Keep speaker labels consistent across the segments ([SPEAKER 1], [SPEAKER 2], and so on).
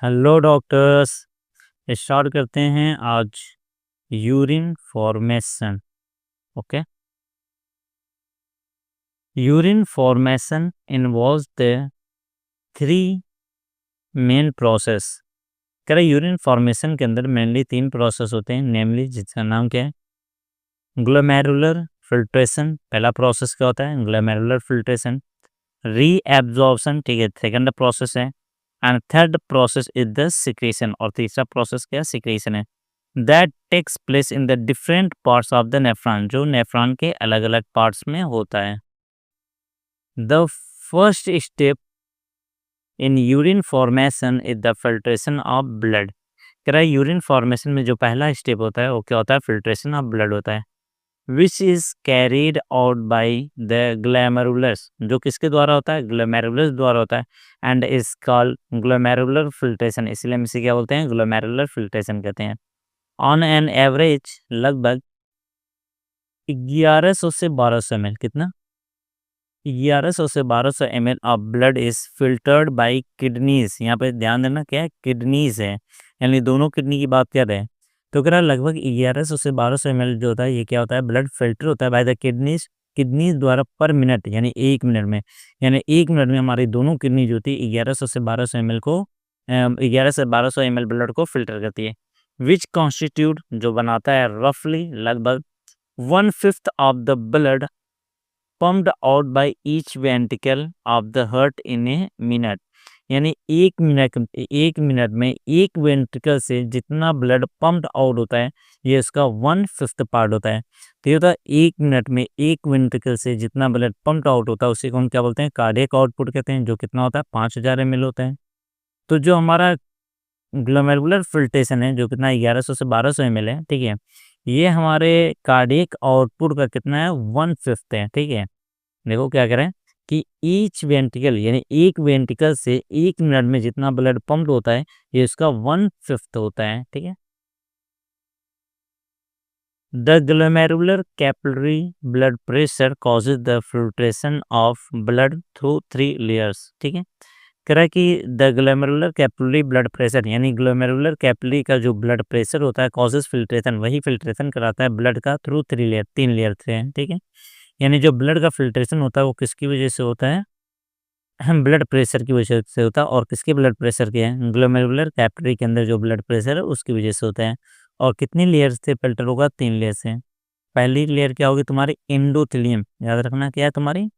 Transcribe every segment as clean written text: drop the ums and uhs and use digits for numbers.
[SPEAKER 1] Hello doctors. Start करते हैं आज urine formation. Okay. Urine formation involves the three main process. कह रहा यूरिन फॉर्मेशन के अंदर मेनली 3 प्रोसेस होते हैं, नेमली जिसका नाम क्या है, ग्लोमेरुलर फिल्ट्रेशन। पहला प्रोसेस क्या होता है, ग्लोमेरुलर फिल्ट्रेशन। रीएब्जॉर्प्शन, ठीक है, सेकंड प्रोसेस है। And third process is the secretion, और तीसरा प्रोसेस क्या है, सिक्रेशन है। That takes place in the different parts of the nephron, जो नेफ्रॉन के अलग अलग पार्ट्स में होता है। The first step in urine formation is the filtration of blood. कह रहा है यूरिन फॉर्मेशन में जो पहला स्टेप होता है वो क्या होता है, फिल्ट्रेशन ऑफ ब्लड होता है। Which is carried out by the glomerulus, जो किसके द्वारा होता है, ग्लोमेरुलस द्वारा होता है। And is called glomerular filtration, इसलिए हम इसे क्या बोलते हैं, ग्लोमेरुलर फिल्ट्रेशन कहते हैं। ऑन एन एवरेज लगभग 1100 से 1200 ml, कितना, 1100 से 1200 ml of blood is filtered by kidneys. यहाँ पे ध्यान देना क्या है, किडनीज है, यानी दोनों किडनी की बात कर रहे हैं। तो कह रहा लगभग 1100 से 1200 ml जो होता है, ये क्या होता है, ब्लड फिल्टर होता है बाय द किडनीज, किडनीज द्वारा पर मिनट, यानी 1 मिनट में। यानी 1 मिनट में हमारी दोनों किडनी जो होती है 1100 से 1200 ml को 11 से 1200 ml ब्लड को फिल्टर करती है। विच कॉन्स्टिट्यूट, जो बनाता है रफली लगभग 1/5 of the blood pumped out by each ventricle of the heart in a minute. यानी 1 मिनट में एक वेंट्रिकल से जितना ब्लड पम्प्ड आउट होता है, ये इसका 1/5 पार्ट होता है। तो ये होता है 1 मिनट में एक वेंट्रिकल से जितना ब्लड पम्प्ड आउट होता है उसी को हम क्या बोलते हैं, कार्डियक आउटपुट कहते हैं, जो कितना होता है 5000 ml होता है। तो जो हमारा ग्लोमेरुलर फिल्ट्रेशन है, जो कितना 1100 से 1200 ml है, ठीक है, ये हमारे कार्डियक आउटपुट का कितना है, 1/5 है, ठीक है। देखो क्या करें कि ईच वेंट्रिकल, यानी एक वेंट्रिकल से 1 मिनट में जितना ब्लड पंप होता है, ये इसका 1/5 होता है, ठीक है। The glomerular capillary blood pressure causes the filtration of blood through 3 layers, ठीक है। कह रहा है कि the glomerular capillary blood pressure, यानी ग्लोमेरुलर कैपिलरी का जो ब्लड प्रेशर होता है, कॉजेज फिल्ट्रेशन, वही फिल्ट्रेशन कराता है ब्लड का थ्रू 3 लेयर से है, ठीक है। यानी जो ब्लड का फिल्ट्रेशन होता है वो किसकी वजह से होता है, हम ब्लड प्रेशर की वजह से होता है। और किसके ब्लड प्रेशर के हैं, ग्लोमेरुलर कैपिलरी के अंदर जो ब्लड प्रेशर है उसकी वजह से होता है। और कितनी लेयर से फिल्टर होगा, 3 लेयर से। पहली लेयर क्या होगी तुम्हारी, एंडोथेलियम, याद रखना क्या है तुम्हारी,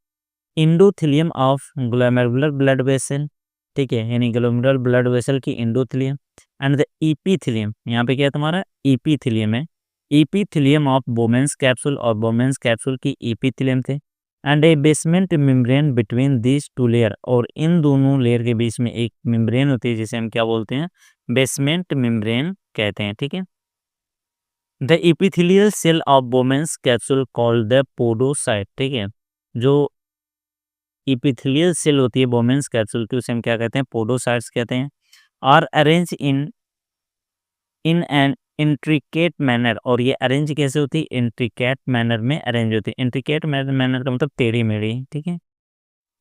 [SPEAKER 1] endothelium of glomerular blood vessel, ठीक है, यानी ग्लोमेरुलर ब्लड वेसल की एंडोथेलियम। एंड द एपिथेलियम, यहाँ पे क्या है तुम्हारा, एपिथेलियम है, एपिथेलियम ऑफ बोमेंस कैप्सूल, और बोमेंस कैप्सूल की एपिथेलियम थे। And A basement membrane between this 2 layer, और इन दोनों लेयर के बीच में एक मेम्ब्रेन होती है जिसे हम क्या बोलते हैं, बेसमेंट मेम्ब्रेन कहते हैं, ठीक है। The epithelial cell of Bowman's capsule called the podocyte, ठीक है, जो एपिथेलियल सेल होती है बोमेंस कैप्सूल की, उसे हम क्या कहते हैं, पोडोसाइट्स कहते हैं। Are arrange in in an intricate manner, और ये अरेंज कैसे होती है, इंट्रिकेट मैनर में अरेंज होती है। इंट्रिकेट मैनर का मतलब टेढ़ी मेढ़ी, ठीक है।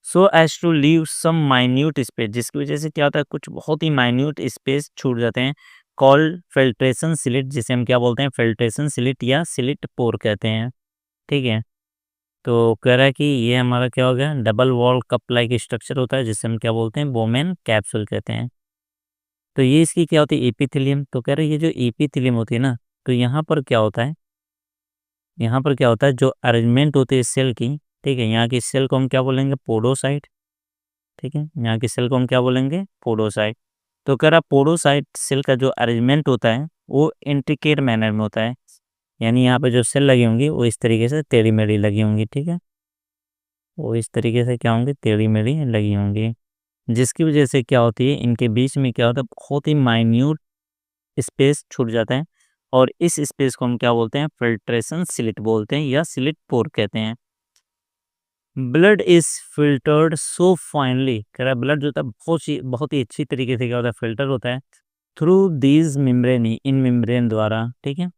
[SPEAKER 1] So as to leave some minute space, जिसकी वजह से क्या होता है, कुछ बहुत ही माइन्यूट स्पेस छूट जाते हैं, कॉल्ड फिल्ट्रेशन स्लिट, जिसे हम क्या बोलते हैं, फिल्ट्रेशन स्लिट या स्लिट पोर कहते हैं, ठीक है। तो कह रहा है कि ये हमारा क्या हो गया, double wall cup like structure होता है जिसे हम क्या बोलते हैं, बोमेन कैप्सूल कहते हैं। तो ये इसकी क्या होती है, एपिथेलियम। तो कह रहे हैं ये जो एपिथेलियम होती है ना, तो यहाँ पर क्या होता है, यहाँ पर क्या होता है, जो अरेंजमेंट होती है सेल की, ठीक है, यहाँ की सेल को हम क्या बोलेंगे, पोडोसाइट, ठीक है, यहाँ की सेल को हम क्या बोलेंगे, पोडोसाइट। तो कह रहा पोडोसाइट सेल का जो अरेंजमेंट होता है वो इंट्रिकेट मैनर में होता है, यानी यहाँ पे जो सेल लगी होंगी वो इस तरीके से टेढ़ी मेढ़ी लगी होंगी, ठीक है, वो इस तरीके से क्या होंगी, टेढ़ी मेढ़ी लगी होंगी, जिसकी वजह से क्या होती है, इनके बीच में क्या होता है, बहुत ही माइन्यूट स्पेस छूट जाता है, और इस स्पेस को हम क्या बोलते हैं, फिल्ट्रेशन स्लिट बोलते हैं या स्लिट पोर कहते हैं। Blood is filtered so finally, कह रहा है ब्लड जो होता है बहुत ही अच्छी तरीके से क्या होता है, फिल्टर होता है through these membrane, in membrane द्वारा, ठीक है।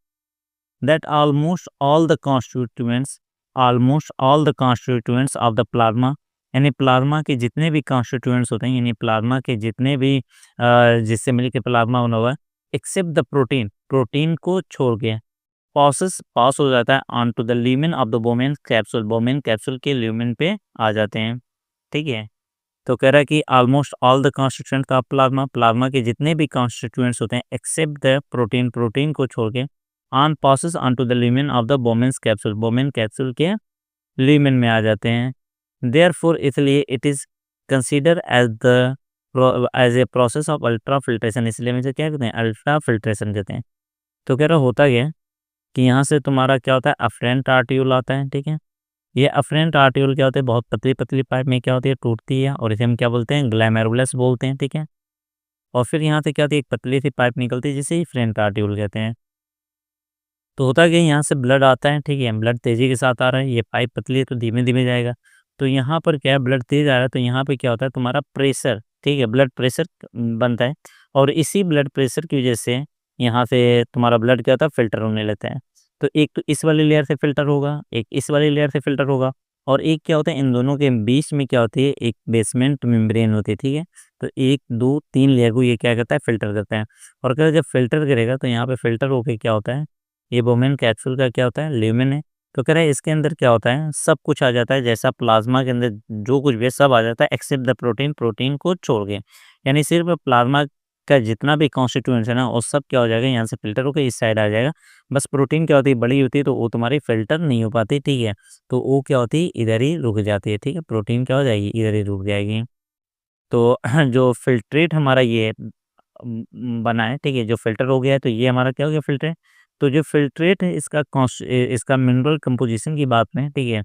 [SPEAKER 1] That almost all the constituents of the plasma यानी प्लाज्मा के जितने भी कॉन्स्टिट्यूएंट्स होते हैं, यानी प्लाज्मा के जितने भी जिससे मिलकर प्लाज्मा बना हुआ है, एक्सेप्ट द प्रोटीन, प्रोटीन को छोड़ के पास हो जाता है on to the lumen of the Bowman capsule, Bowman capsule के ल्यूमेन पे आ जाते हैं। ठीक है, तो कह रहा है कि almost all the constituents of plasma, plasma के जितने भी कॉन्स्टिट्यूएंट्स होते हैं एक्सेप्ट द प्रोटीन, प्रोटीन को छोड़ के on passes on to the lumen of the Bowman's capsule, Bowman capsule के ल्यूमेन में आ जाते हैं। देयरफॉर इसलिए it is consider as a process of ultra filtration, इसलिए हम इसे क्या कहते हैं, अल्ट्रा फिल्ट्रेशन कहते हैं। तो कह रहा होता क्या है कि यहाँ से तुम्हारा क्या होता है, अफरेंट आर्ट्यूल आता है। ठीक है, ये अफरेंट आर्ट्यूल क्या होते हैं, बहुत पतली पतली पाइप में क्या होती है, टूटती है, और इसे हम क्या बोलते हैं, ग्लैमेरुलस बोलते हैं। ठीक है, और फिर यहाँ से क्या होती है, एक पतली सी पाइप निकलती है जिसे अफरेंट आर्ट्यूल कहते हैं। तो होता क्या है, यहाँ से ब्लड आता है। ठीक है, ब्लड तेज़ी के साथ आ रहा है, ये पाइप पतली है तो धीमे धीमे जाएगा। तो यहाँ पर क्या है, ब्लड तेज़ आ रहा है तो यहाँ पे क्या होता है, तुम्हारा प्रेशर, ठीक है, ब्लड प्रेशर बनता है, और इसी ब्लड प्रेशर की वजह से यहाँ से तुम्हारा ब्लड क्या होता है, फ़िल्टर होने लगता है। तो एक तो इस वाली लेयर से फ़िल्टर होगा, एक इस वाली लेयर से फ़िल्टर होगा, और एक क्या होता है, इन दोनों के बीच में क्या होती है, एक बेसमेंट मेम्ब्रेन होती है। ठीक है, तो 1, 2, 3 लेयर को ये क्या करता है, फ़िल्टर करता है। और अगर जब फ़िल्टर करेगा तो यहाँ पे फ़िल्टर होके क्या होता है, ये बोमेन कैप्सूल का क्या होता है, ल्यूमेन है। तो कह रहा है इसके अंदर क्या होता है, सब कुछ आ जाता है, जैसा प्लाज्मा के अंदर जो कुछ भी है सब आ जाता है एक्सेप्ट द प्रोटीन, प्रोटीन को छोड़ के। यानी सिर्फ प्लाज्मा का जितना भी कॉन्स्टिट्यूएंट्स है ना, वो सब क्या हो जाएगा, यहाँ से फ़िल्टर होकर इस साइड आ जाएगा। बस प्रोटीन क्या होती है, बड़ी होती है तो वो तुम्हारी फ़िल्टर नहीं हो पाती। ठीक है, तो वो क्या होती है, इधर ही रुक जाती है। ठीक है, प्रोटीन क्या हो जाएगी, इधर ही रुक जाएगी। तो जो फ़िल्ट्रेट हमारा ये बना है, ठीक है, जो फ़िल्टर हो गया है तो ये हमारा क्या हो गया, फ़िल्टर। तो जो फ़िल्ट्रेट है इसका मिनरल कंपोज़िशन की बात में, ठीक है,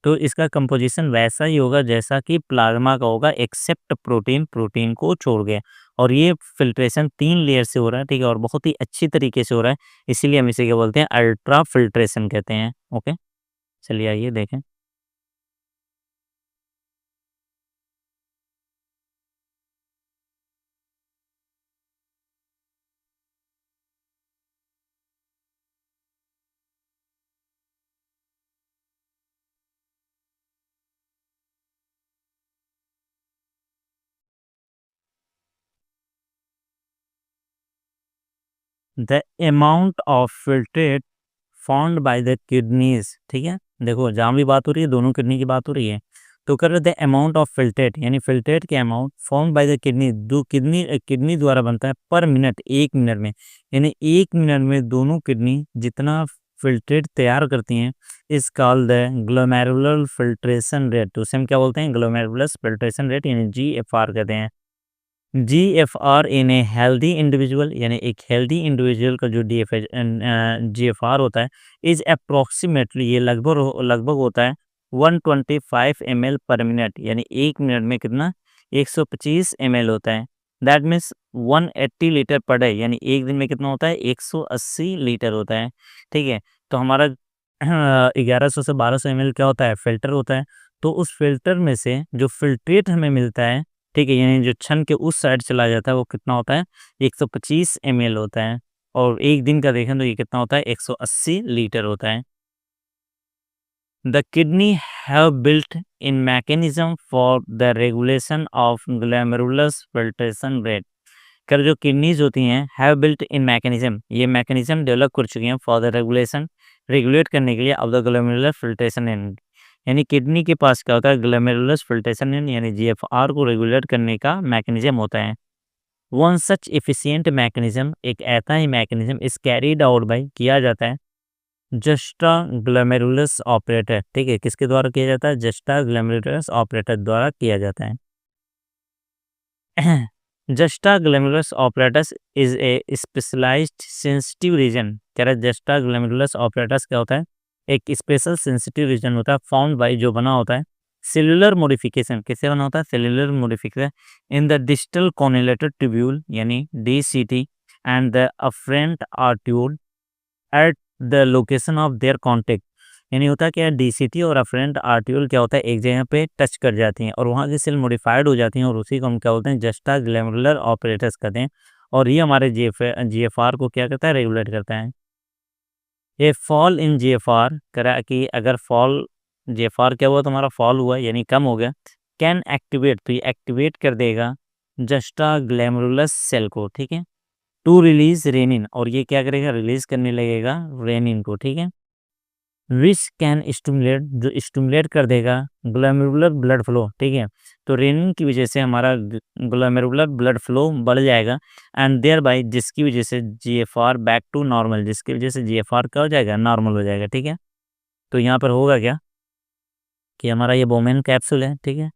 [SPEAKER 1] तो इसका कंपोज़िशन वैसा ही होगा जैसा कि प्लाज़्मा का होगा एक्सेप्ट प्रोटीन, प्रोटीन को छोड़ के। और ये फ़िल्ट्रेशन 3 लेयर से हो रहा है, ठीक है, और बहुत ही अच्छी तरीके से हो रहा है, इसीलिए हम इसे क्या बोलते हैं, अल्ट्रा फ़िल्ट्रेशन कहते हैं। ओके, चलिए आइए देखें। The amount of filtrate found by the kidneys, ठीक है? देखो जहाँ भी बात हो रही है, दोनों किडनी की बात हो रही है। तो कर द अमाउंट ऑफ फ़िल्ट्रेट यानी फ़िल्ट्रेट के amount found by the kidney, दो किडनी द्वारा बनता है पर मिनट, 1 मिनट में। यानी 1 मिनट में दोनों किडनी जितना फ़िल्ट्रेट तैयार करती हैं, is called the glomerular filtration rate. तो उसे हम क्या बोलते हैं? ग्लोमेरुलस फ़िल्ट्रेशन रेट यानी जीएफ़आर कहते हैं। जीएफ़आर इन ए हेल्दी इंडिविजुअल यानी एक हेल्दी इंडिविजुअल का जो जीएफ़आर होता है, इज़ अप्रॉक्सिमेटली ये लगभग होता है 125 ml पर मिनट, यानी 1 मिनट में कितना 125 ml होता है। That means 180 litre per day, यानी एक दिन में कितना होता है 180 लीटर होता है। ठीक है, तो हमारा 1100 से 1200 ml क्या होता है, फ़िल्टर होता है। तो उस फ़िल्टर में से जो फ़िल्ट्रेट हमें मिलता है, ठीक है, यानी जो छन के उस साइड चला जाता है वो कितना होता है 125 ml होता है, और एक दिन का देखें तो ये कितना होता है 180 लीटर होता है। The kidney have built in mechanism for the regulation of glomerulus filtration rate. कर जो किडनीज होती हैं हैव बिल्ट इन मैकेनिज्म, ये मैकेनिज्म डेवलप कर चुकी हैं फॉर द रेगुलेशन, रेगुलेट करने के लिए of the glomerular filtration and, यानी किडनी के पास क्या होता है, ग्लोमेरुलस फिल्ट्रेशन एंड यानी जीएफआर को रेगुलेट करने का मैकेनिज्म होता है। वन सच एफिशिएंट मैकेनिज्म, एक ऐसा ही मैकेनिज्म इस कैरीड आउट बाय किया जाता है जस्टा ग्लोमेरुलस ऑपरेटर। ठीक है, किसके द्वारा किया जाता है, जस्टा ग्लोमेरुलस ऑपरेटर द्वारा किया जाता है। Juxtaglomerular apparatus is a specialised sensitive region. कह रहा है जस्टा ग्लैमेरुलस ऑपरेटस क्या होता है, एक स्पेशल सेंसिटिव रीजन होता है फाउंड बाई, जो बना होता है सेलुलर मॉडिफिकेशन, किससे बना होता है, cellular modification in the distal convoluted tubule यानी DCT and the afferent arteriole at the location of their contact. यानी होता क्या है, डीसीटी और अफरेंट आर्ट्यूल क्या होता है एक जगह पे टच कर जाती हैं और वहाँ की सेल मॉडिफाइड हो जाती हैं, और उसी को हम क्या बोलते हैं, जस्टा ग्लैमेरुलर ऑपरेटर्स कहते हैं। और ये हमारे जीएफआर को क्या करता है, रेगुलेट करता है। ये फॉल इन जीएफआर करा कि अगर फॉल जीएफआर क्या हुआ, तुम्हारा फॉल हुआ यानी कम हो गया, कैन एक्टिवेट, तो ये एक्टिवेट कर देगा जस्टा ग्लैमरुलस सेल को, ठीक है, टू रिलीज रेनिन, और ये क्या करेगा, रिलीज करने लगेगा रेनिन को, ठीक है, विच कैन स्टिमुलेट, जो स्टिमुलेट कर देगा ग्लोमेरुलर ब्लड फ्लो, ठीक है, तो रेनिन की वजह से हमारा ग्लोमेरुलर ब्लड फ्लो बढ़ जाएगा, एंड देयर बाय, जिसकी वजह से जीएफआर बैक टू नॉर्मल, जिसकी वजह से जीएफआर क्या हो जाएगा, नॉर्मल हो जाएगा, ठीक है। तो यहाँ पर होगा क्या कि हमारा ये बोमेन कैप्सूल है, ठीक है,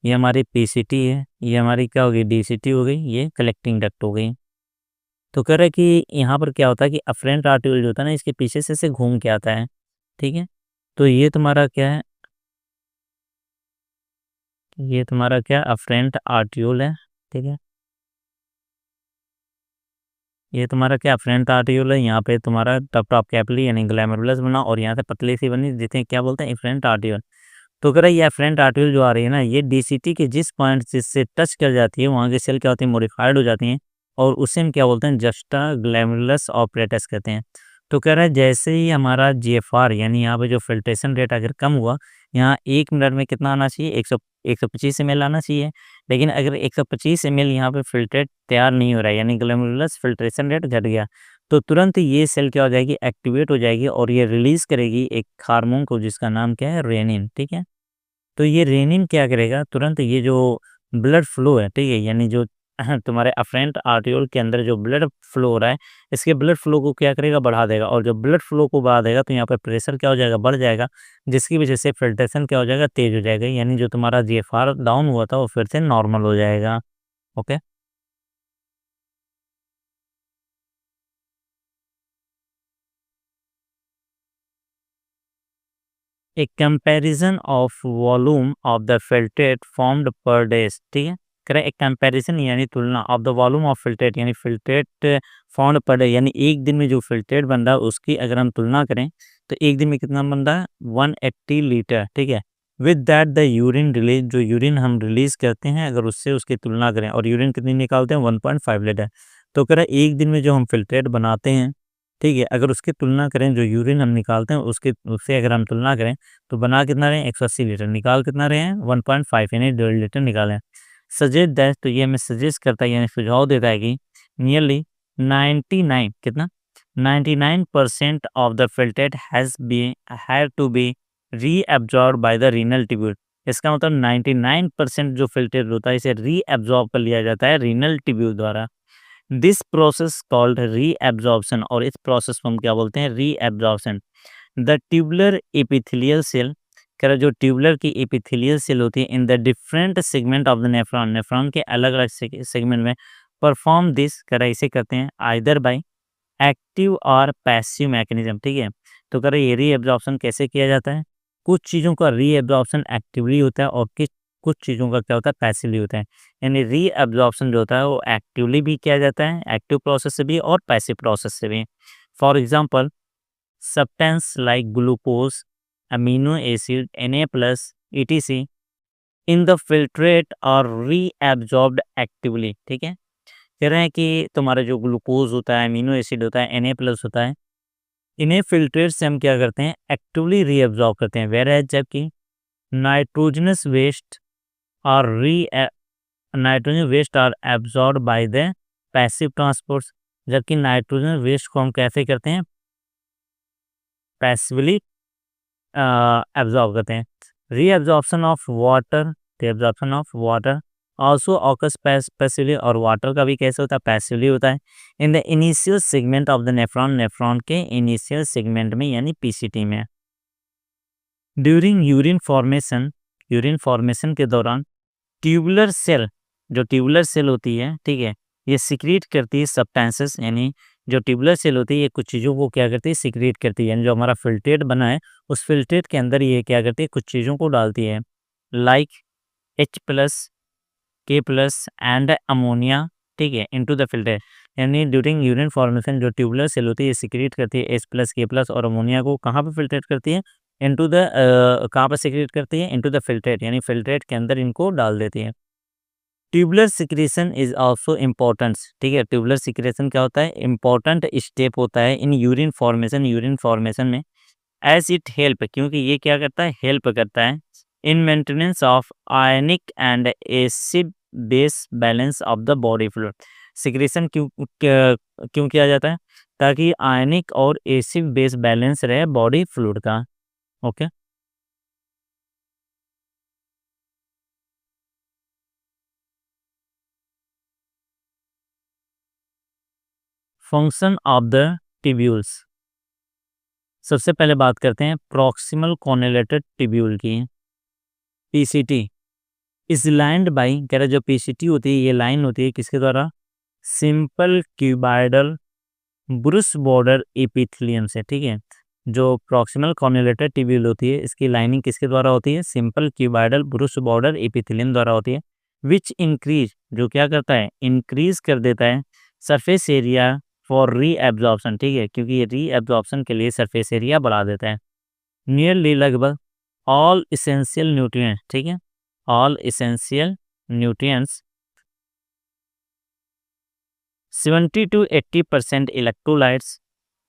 [SPEAKER 1] ये हमारी पीसीटी है, ये हमारी क्या होगी, डीसीटी हो गई, ये कलेक्टिंग डक्ट हो गई। तो कह रहा है कि यहाँ पर क्या होता है कि अफरेंट आर्टिकल जो होता है ना, इसके पीछे से ऐसे घूम के आता है, ठीक है। तो ये तुम्हारा क्या है, ये तुम्हारा क्या अफरेंट आर्टियोल है, ठीक है, ये तुम्हारा क्या अफरेंट आर्टियोल है, यहाँ पे तुम्हारा टप टॉप कैपिलरी यानी ग्लैमरुलस बना, और यहाँ से पतली सी बनी जिसे क्या बोलते हैं, एफरेंट आर्टियोल। तो कह रहा है ये एफरेंट आर्टियोल जो आ रही है ना, ये डीसीटी के जिस पॉइंट जिससे टच कर जाती है, वहाँ की सेल क्या होती है, मॉडिफाइड हो जाती हैं, और उसे हम क्या बोलते हैं, जस्टा ग्लैमरुलस ऑपरेटस कहते हैं। तो कह रहा है जैसे ही हमारा जीएफआर यानी यहाँ पे जो फिल्ट्रेशन रेट अगर कम हुआ, यहाँ 1 मिनट में कितना आना चाहिए, 125 एमएल आना चाहिए, लेकिन अगर 125 एमएल यहाँ पे फिल्ट्रेट तैयार नहीं हो रहा है, यानी ग्लोमेरुलस फिल्ट्रेशन रेट घट गया, तो तुरंत ये सेल क्या हो जाएगी, एक्टिवेट हो जाएगी, और ये रिलीज करेगी एक हार्मोन को जिसका नाम क्या है, रेनिन, ठीक है। तो ये रेनिन क्या करेगा, तुरंत ये जो ब्लड फ्लो है, ठीक है, यानी जो तुम्हारे अफरेंट आर्टियोल के अंदर जो ब्लड फ्लो हो रहा है, इसके ब्लड फ्लो को क्या करेगा, बढ़ा देगा, और जब ब्लड फ्लो को बढ़ा देगा तो यहाँ पर प्रेशर क्या हो जाएगा, बढ़ जाएगा, जिसकी वजह से फिल्ट्रेशन क्या हो जाएगा, तेज हो जाएगा, यानी जो तुम्हारा जीएफआर डाउन हुआ था वो फिर से नॉर्मल हो जाएगा। Okay. A comparison of volume of the filtrate formed पर डेज, ठीक है, करें एक कंपैरिजन यानी तुलना of the volume of filtrate, यानी फिल्ट्रेट फॉर्म्ड पर डे, यानी एक दिन में जो फिल्ट्रेट बन रहा है उसकी अगर हम तुलना करें तो एक दिन में कितना बन रहा है, 180 लीटर, ठीक है, with that the urine release, जो यूरिन हम रिलीज करते हैं अगर उससे उसकी तुलना करें, और यूरिन कितनी निकालते हैं, 1.5 लीटर। तो कह रहा है एक दिन में जो हम फिल्ट्रेट बनाते हैं, ठीक है, अगर उसकी तुलना करें जो यूरिन हम निकालते हैं उसके उससे अगर हम तुलना करें तो बना कितना रहे हैं, 180 लीटर, निकाल कितना रहे हैं, 1.5 यानी 1.5 लीटर निकालें। सजेस्ट दैट, तो ये हमें सजेस्ट करता है यानी सुझाव देता है कि नियरली 99 कितना, 99% of the filtrate have to be reabsorb by the renal tubule. इसका मतलब 99% जो फिल्ट्रेट होता है इसे रीअब्जॉर्ब कर लिया जाता है रीनल ट्यूब्यूल द्वारा। दिस प्रोसेस कॉल्ड रीएब्जॉर्प्शन, और इस प्रोसेस को हम क्या बोलते हैं, reabsorption. The tubular epithelial cell, कह जो ट्यूबुलर की एपिथेलियल सेल होती है in the different segment of the nephron, nephron के अलग अलग सेगमेंट में परफॉर्म दिस, कह इसे करते हैं आइदर बाय एक्टिव और पैसिव मैकेनिज्म, ठीक है। तो कह ये रीएब्जॉर्प्शन कैसे किया जाता है, कुछ चीज़ों का रीएब्जॉर्प्शन एक्टिवली होता है और कुछ चीज़ों का क्या होता है, पैसिवली होता है। यानी रीअब्जॉर्प्शन जो होता है वो एक्टिवली भी किया जाता है, एक्टिव प्रोसेस से भी और पैसिव प्रोसेस से भी। For example substance like glucose, amino acid, Na+ etc in the filtrate और रीअब्जॉर्ब्ड एक्टिवली, ठीक है। कह रहे हैं कि तुम्हारा जो ग्लूकोज होता है, अमीनो एसिड होता है, Na+ होता है, इन्हें फिल्ट्रेट से हम क्या करते हैं, एक्टिवली रीअब्जॉर्ब करते हैं, वेयर एज जबकि नाइट्रोजनस वेस्ट और nitrogen waste are absorb by the passive transport, जबकि नाइट्रोजन वेस्ट को हम कैसे करते हैं, पैसिवली एब्जॉर्ब करते हैं। Reabsorption of water, reabsorption of water also occurs passively, और वाटर का भी कैसे होता है, पैसिवली होता है in the initial segment of the nephron, nephron के इनिशियल सेगमेंट में यानी पीसीटी में। ड्यूरिंग यूरिन फॉर्मेशन के दौरान ट्यूबुलर सेल, जो ट्यूबुलर सेल होती है, ठीक है, ये सिक्रीट करती है सब्सटेंसेस, यानी जो ट्यूबुलर सेल होती है ये कुछ चीज़ों को क्या करती है, सिक्रीट करती है, यानी जो हमारा फिल्ट्रेट बना है उस फिल्ट्रेट के अंदर ये क्या करती है, कुछ चीज़ों को डालती है, like H+ K+ and ammonia, ठीक है, इनटू द फिल्टर। यानी ड्यूरिंग यूरिन फॉर्मेशन जो ट्यूबुलर सेल होती है ये सिक्रीट करती है H+ K+ और अमोनिया को, कहाँ पे फिल्ट्रेट करती है, इनटू द कहाँ पे सिक्रीट करती है, इनटू द फिल्ट्रेट, यानी फिल्ट्रेट के अंदर इनको डाल देती है। Tubular secretion is also important, ठीक है, ट्यूबुलर सिक्रेशन क्या होता है, इंपॉर्टेंट स्टेप होता है इन यूरिन फॉर्मेशन में, एज इट हेल्प, क्योंकि ये क्या करता है, हेल्प करता है in maintenance of ionic and acid base balance of the body fluid. Secretion क्यों किया जाता है? ताकि आयनिक और एसिड बेस बैलेंस रहे बॉडी फ्लूइड का। Okay. Function of the tubules. सबसे पहले बात करते हैं प्रॉक्सिमल कॉर्नेलेटेड टिब्यूल की। पीसीटी इज लाइंड बाई, कह रहा जो पीसीटी होती है ये लाइन होती है किसके द्वारा? Simple cuboidal Bruce border epithelium से। ठीक है, जो प्रॉक्सिमल कॉर्नेलेटेड टिब्यूल होती है इसकी लाइनिंग किसके द्वारा होती है? Simple cuboidal Bruce border epithelium द्वारा होती है। विच इंक्रीज, जो क्या करता है? इंक्रीज कर देता है सरफेस एरिया फॉर री एब्जॉर्प्शन। ठीक है, क्योंकि ये री एब्जॉर्प्शन के लिए सरफेस एरिया बढ़ा देता है। नियरली लगभग ऑल इसेंशियल न्यूट्रिएंट्स, ठीक है, all essential nutrients 70 to 80% electrolytes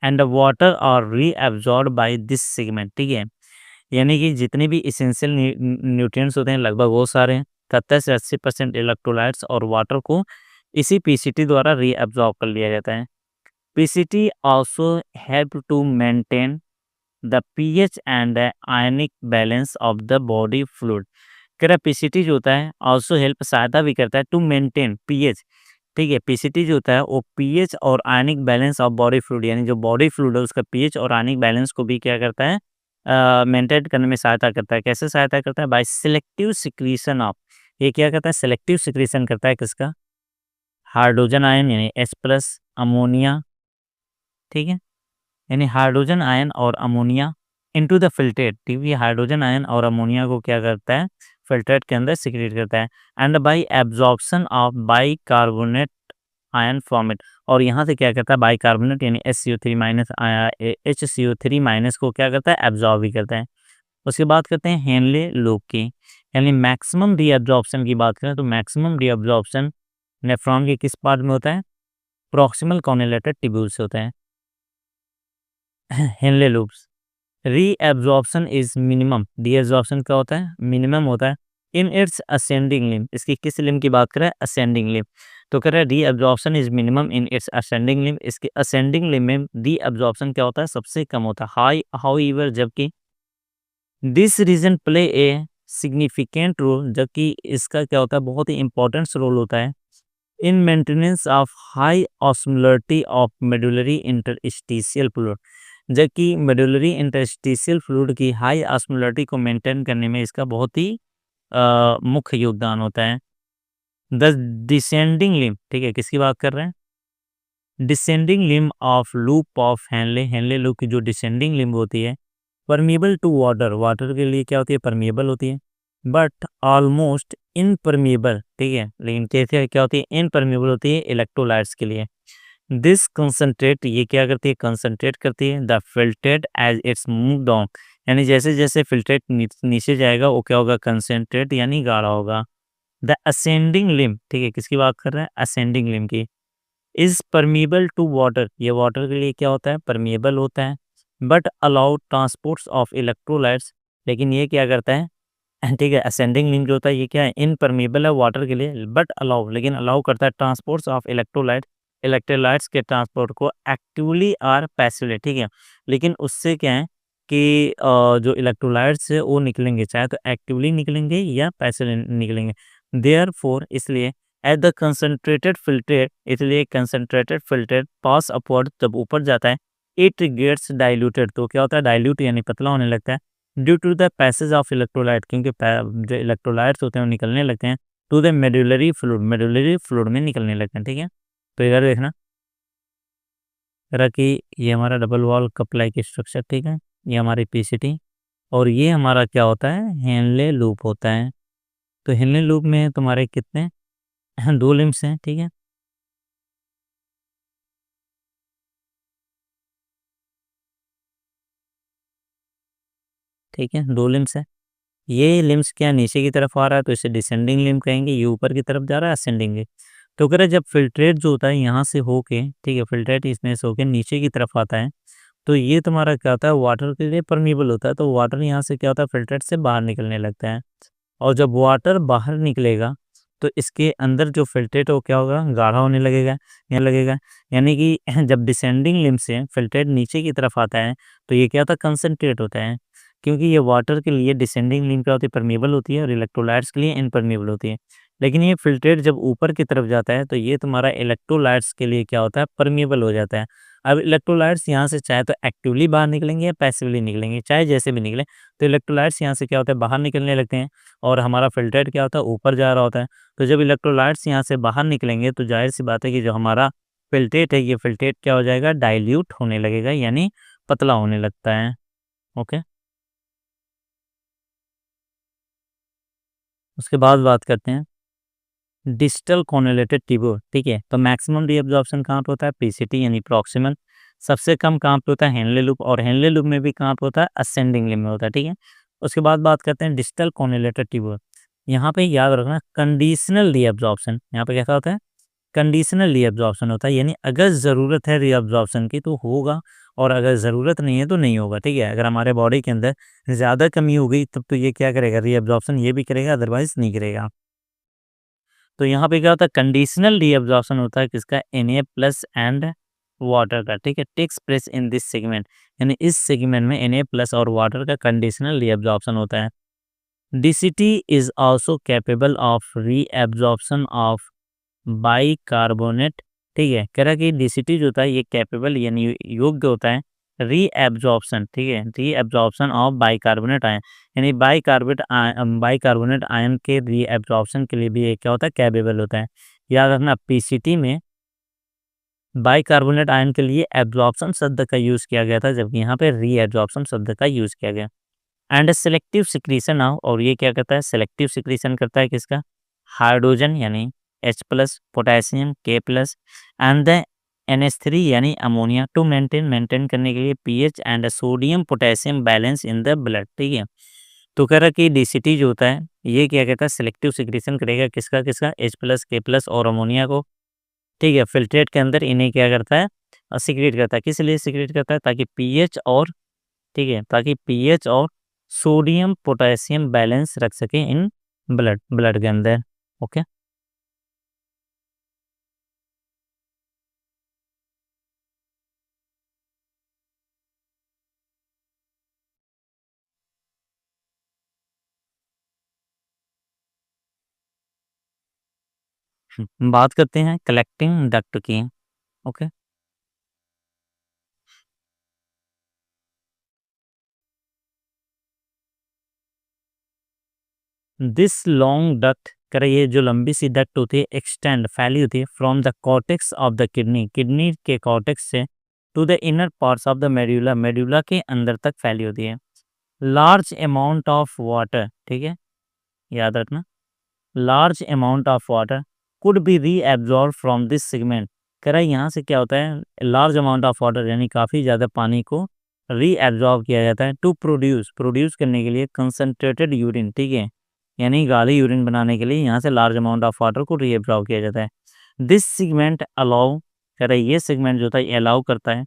[SPEAKER 1] and water are reabsorbed by this segment। ठीक है, यानी कि जितने भी इसेंशियल न्यूट्रिएंट्स होते हैं लगभग वो सारे 70 से 80% इलेक्ट्रोलाइट्स और वाटर को इसी पीसीटी द्वारा रीअब्जॉर्ब कर लिया जाता है। PCT also help to maintain the pH and the ionic balance of the body fluid. कह रहा पीसीटी जो होता है आल्सो हेल्प, सहायता भी करता है टू मेंटेन पीएच। ठीक है, पीसीटी जो होता है वो पीएच और आयनिक बैलेंस ऑफ बॉडी फ्लूइड, यानी जो बॉडी फ्लूइड है उसका पीएच और आयनिक बैलेंस को भी क्या करता है? मेंटेन करने में सहायता करता है। कैसे सहायता करता है? बाय सिलेक्टिव सिक्रीशन ऑफ, ये क्या करता है? सिलेक्टिव सिक्रीशन करता है किसका? हाइड्रोजन आयन यानी H+ अमोनिया। ठीक है, यानी हाइड्रोजन आयन और अमोनिया इनटू द फिल्ट्रेट। ठीक है, हाइड्रोजन आयन और अमोनिया को क्या करता है? फिल्ट्रेट के अंदर सिक्रीट करता है। And bye absorption of bicarbonate ion from it, और यहाँ से क्या करता है? बाइकार्बोनेट यानी HCO3 माइनस HCO3 माइनस को क्या करता है? एब्जॉर्ब भी करता है। उसके बाद करते हैं हेनले लूप की, यानी मैक्सिमम रीअब्जॉर्प्शन की बात करें तो मैक्सिमम रीअब्जॉर्प्शन नेफ्रॉन के किस पार्ट में होता है? प्रॉक्सिमल कॉर्नेलेटेड ट्यूब्यूल से होता है। Henle loops reabsorption is minimum, reabsorption क्या होता है? मिनिमम होता है इन इट्स असेंडिंग लिम्ब। इसकी किस लिम्ब की बात करें? Ascending limb. तो कह रहा है reabsorption is minimum in its ascending limb. इसके असेंडिंग लिम्ब में रीएब्जॉर्प्शन क्या होता है? सबसे कम होता है। हाई हाउएवर, जबकि this region play a significant role, जबकि इसका क्या होता है? बहुत ही इंपॉर्टेंट रोल होता है in maintenance of high osmolarity of medullary interstitial fluid, जबकि मेडुलरी इंटरस्टिशियल फ्लूइड की हाई ऑस्मोलरिटी को मेंटेन करने में इसका बहुत ही मुख्य योगदान होता है। द डिसेंडिंग लिम्ब, ठीक है, किसकी बात कर रहे हैं? Descending limb of loop of Henle, Henle loop की जो डिसेंडिंग लिम्ब होती है परमिएबल टू वाटर, वाटर के लिए क्या होती है? परमिएबल होती है। बट ऑलमोस्ट इनपरमिएबल, ठीक है, लेकिन कैसे क्या होती है? इनपरमिएबल होती है इलेक्ट्रोलाइट्स के लिए। दिस कंसंट्रेट, ये क्या करती है? कंसंट्रेट करती है the filtrate as it's move down, यानी जैसे जैसे फिल्ट्रेट नीचे जाएगा वो क्या होगा? कंसंट्रेट यानी गाढ़ा होगा। द असेंडिंग लिम्ब, ठीक है, किसकी बात कर रहे हैं? असेंडिंग लिम्ब की। इज परमिएबल टू वाटर, ये वाटर के लिए क्या होता है? परमिएबल होता है। But allow transports of electrolytes, लेकिन ये क्या करता है? ठीक है, असेंडिंग लिम्ब जो होता है ये क्या है? इनपरमिएबल है वाटर के लिए, बट अलाउ, लेकिन अलाउ करता है ट्रांसपोर्ट्स ऑफ इलेक्ट्रोलाइट, इलेक्ट्रोलाइट्स के ट्रांसपोर्ट को एक्टिवली और पैसिवली। ठीक है, लेकिन उससे क्या है कि जो इलेक्ट्रोलाइट्स है वो निकलेंगे, चाहे तो एक्टिवली निकलेंगे या पैसिवली निकलेंगे। देयर फोर, इसलिए एट द कंसनट्रेटेड फिल्ट्रेट, इसलिए कंसनट्रेटेड फिल्ट्रेट पास अपवर्ड, जब ऊपर जाता है इट गेट्स डाइल्यूटेड, तो क्या होता है? डाइल्यूट यानी पतला होने लगता है। Due to the passage of electrolyte, क्योंकि जो इलेक्ट्रोलाइट्स होते हैं वो निकलने लगते हैं to the medullary fluid, medullary fluid में निकलने लगते हैं। ठीक है, तो इधर देखना जरा कि ये हमारा double wall cup like structure, ठीक है, ये हमारी पीसीटी, और ये हमारा क्या होता है? हेनले लूप होता है। तो हेनले लूप में तुम्हारे कितने? दो लिम्स हैं। ठीक है, ठीक है, दो लिम्स है। ये लिम्स क्या नीचे की तरफ आ रहा है तो इसे डिसेंडिंग लिम्ब कहेंगे, ये ऊपर की तरफ जा रहा है असेंडिंग लिम्ब। तो कह रहे जब फिल्ट्रेट जो होता है यहाँ से होके, ठीक है, फिल्ट्रेट इसमें से होके नीचे की तरफ आता है तो ये तुम्हारा क्या होता है, वाटर के लिए परमिएबल होता है, तो वाटर यहाँ से क्या होता है, फिल्टरेट से बाहर निकलने लगता है। और जब वाटर बाहर निकलेगा तो इसके अंदर जो फिल्ट्रेट वो क्या होगा, गाढ़ा होने लगेगा। यानी कि जब डिसेंडिंग लिम्ब से फिल्ट्रेट नीचे की तरफ आता है तो ये क्या होता है, कंसंट्रेट होता है। क्योंकि ये वाटर के लिए डिसेंडिंग लिम्ब क्या होती है, परमिएबल होती है, और इलेक्ट्रोलाइट्स के लिए इम्परमिएबल होती है। लेकिन ये फिल्ट्रेट जब ऊपर की तरफ जाता है तो ये तुम्हारा इलेक्ट्रोलाइट्स के लिए क्या होता है, परमिएबल हो जाता है। अब इलेक्ट्रोलाइट्स यहाँ से चाहे तो एक्टिवली बाहर निकलेंगे या पैसिवली निकलेंगे, चाहे जैसे भी निकले, तो इलेक्ट्रोलाइट्स यहाँ से क्या होता है, बाहर निकलने लगते हैं, और हमारा फिल्ट्रेट क्या होता है, ऊपर जा रहा होता है। तो जब इलेक्ट्रोलाइट्स यहाँ से बाहर निकलेंगे तो ज़ाहिर-सी बात है कि जो हमारा फिल्ट्रेट है, ये फिल्ट्रेट क्या हो जाएगा, डाइल्यूट होने लगेगा, यानी पतला होने लगता है। ओके। उसके बाद बात करते हैं डिस्टल कोनोलेटेड ट्यूब्यूल, ठीक है। तो मैक्सिमम रीअब्जॉर्प्शन कहाँ पे होता है, पीसीटी यानी प्रॉक्सिमल। सबसे कम कहाँ पे होता है, हेनले लूप, और हेनले लूप में भी कहाँ पे होता है, असेंडिंग लिम्ब में होता है, ठीक है। उसके बाद बात करते हैं डिस्टल कोनोलेटेड ट्यूब्यूल। यहाँ पे याद रखना कंडीशनल रीअब्जॉर्प्शन, यहाँ पे कैसा होता है, कंडीशनल रीअब्जॉर्प्शन होता है, यानी अगर ज़रूरत है रीअब्जॉर्प्शन की तो होगा, और अगर ज़रूरत नहीं है तो नहीं होगा, ठीक है। अगर हमारे बॉडी के अंदर ज़्यादा कमी हो गई तब तो ये क्या करेगा, रीअब्जॉर्प्शन ये भी करेगा, अदरवाइज़ नहीं करेगा। तो यहाँ पे क्या होता है, कंडीशनल रीअब्जॉर्प्शन होता है किसका, Na प्लस एंड वाटर का, ठीक है, takes place in this segment, यानी इस सेगमेंट में Na प्लस और वाटर का कंडीशनल रीअब्जॉर्प्शन होता है। DCT is also capable of reabsorption of bicarbonate, ठीक है। कह रहा है कि DCT जो होता है ये कैपेबल यानी योग्य होता है रीएब्जॉर्प्शन, ठीक है, रीएब्जॉर्प्शन ऑफ बाइकार्बोनेट आयन, यानी बाइकार्बोनेट आयन के रीएब्जॉर्प्शन के लिए भी ये क्या होता है, कैपेबल होता है। याद रखना पीसीटी में बाइकार्बोनेट आयन के लिए एब्जॉर्प्शन शब्द का यूज़ किया गया था, जबकि यहाँ पे रीएब्जॉर्प्शन शब्द का यूज़ किया गया। एंड सेलेक्टिव सिक्रीशन ऑफ, और ये क्या करता है, सेलेक्टिव सिक्रीशन करता है किसका, हाइड्रोजन यानी H plus, potassium K+, and the NH3 यानी अमोनिया टू मेंटेन करने के लिए pH and sodium potassium balance in the blood, ठीक है। तो कह रहा कि डीसीटी जो होता है ये क्या कहता है, सेलेक्टिव सिक्रीशन करेगा किसका किसका, H+, K+ और अमोनिया को, ठीक है। फिल्ट्रेट के अंदर इन्हें क्या करता है, सिक्रीट करता है। किस लिए सिक्रीट करता है, ताकि पीएच और, ठीक है, ताकि पीएच और सोडियम पोटेशियम बैलेंस रख सके इन ब्लड ब्लड के अंदर। ओके। बात करते हैं कलेक्टिंग डक्ट की। ओके। दिस लॉन्ग डक्ट, करे ये जो लंबी सी डक्ट होती है, एक्सटेंड फैली होती है from the cortex of the kidney, kidney के कॉर्टेक्स से to the inner parts of the medulla, medulla के अंदर तक फैली होती है। लार्ज अमाउंट ऑफ वाटर, ठीक है, याद रखना, large amount of water could be reabsorb from this segment. कह रहा है यहाँ से क्या होता है, लार्ज अमाउंट ऑफ वाटर यानी काफ़ी ज़्यादा पानी को रीएब्जॉर्ब किया जाता है टू प्रोड्यूस करने के लिए कंसनट्रेटेड यूरिन, ठीक है, यानी गाढ़ी यूरिन बनाने के लिए यहाँ से लार्ज अमाउंट ऑफ वाटर को रीएब्जॉर्ब किया जाता है। दिस सेगमेंट अलाउ, कह रहा है ये सेगमेंट जो था ये अलाउ करता है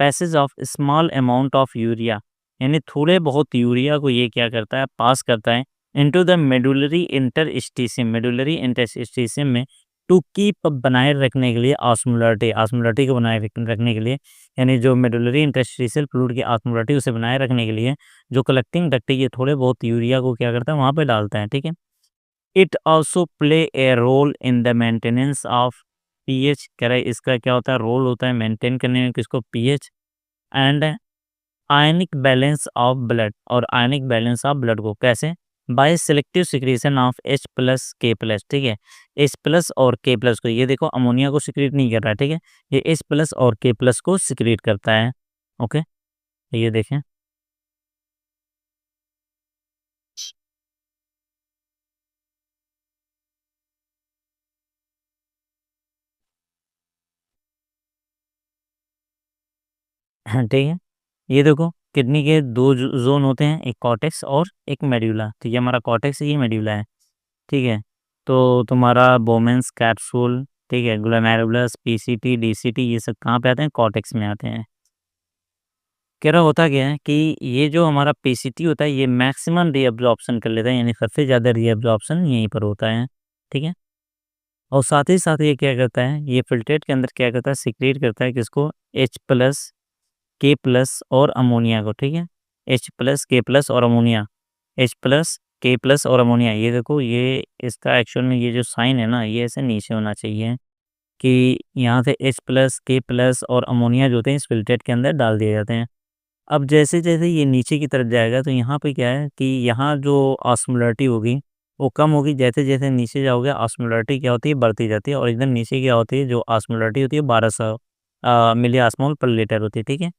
[SPEAKER 1] passage of small amount of urea, यानी थोड़े बहुत यूरिया को ये क्या करता है, पास करता है into the medullary interstitium, medullary interstitium में, टू कीप बनाए रखने के लिए ऑस्मोलरिटी, ऑस्मोलरिटी को बनाए रखने के लिए, यानी जो मेडुलरी इंटरस्टिशियल फ्लूइड की ऑस्मोलरिटी उसे बनाए रखने के लिए जो कलेक्टिंग डक्ट है ये थोड़े बहुत यूरिया को क्या करता है, वहाँ पे डालता है, ठीक है। It also play a role in the maintenance of pH, कह रहा है इसका क्या होता है, रोल होता है मेंटेन करने में किसको, pH, and ionic balance of blood, और आयनिक बैलेंस ऑफ ब्लड को कैसे, bye selective secretion of H+K+, ठीक है। H+ और K+ को, ये देखो अमोनिया को सिक्रीट नहीं कर रहा है, ठीक है, ये H+ और K+ को सिक्रीट करता है। ओके, ये देखें। हाँ, ठीक है, ये देखो किडनी के दो जोन होते हैं, एक कॉर्टेक्स और एक मेड्यूला, तो ये हमारा कॉर्टेक्स है, ये मेड्यूला है, ठीक है। तो तुम्हारा बोमेंस कैप्सूल, ठीक है, ग्लोमेरुलस, पीसीटी, डीसीटी, ये सब कहाँ पे आते हैं, कॉर्टेक्स में आते हैं। कह रहा होता क्या है कि ये जो हमारा पीसीटी होता है ये मैक्सिमम रीअब्जॉर्प्शन कर लेता है, यानी सबसे ज़्यादा रीअब्जॉर्प्शन यहीं पर होता है, ठीक है? और साथ ही साथ ये क्या करता है, ये फ़िल्ट्रेट के अंदर क्या करता है, सीक्रेट करता है किसको, H+, K+ और अमोनिया को, ठीक है? H+, K+ और अमोनिया, H+, K+ और अमोनिया, ये देखो ये इसका एक्चुअल में ये जो साइन है ना, ये ऐसे नीचे होना चाहिए कि यहाँ से H+, K+ और अमोनिया जो होते हैं इस फ़िल्ट्रेट के अंदर डाल दिए जाते हैं। अब जैसे-जैसे ये नीचे की तरफ जाएगा तो यहाँ पे क्या है कि यहाँ जो ऑस्मोलैरिटी होगी वो कम होगी, जैसे-जैसे नीचे जाओगे ऑस्मोलैरिटी क्या होती है, बढ़ती जाती है और एकदम नीचे क्या होती है, जो ऑस्मोलैरिटी होती है 1200 मिली ऑस्मोल पर लीटर होती है, ठीक है?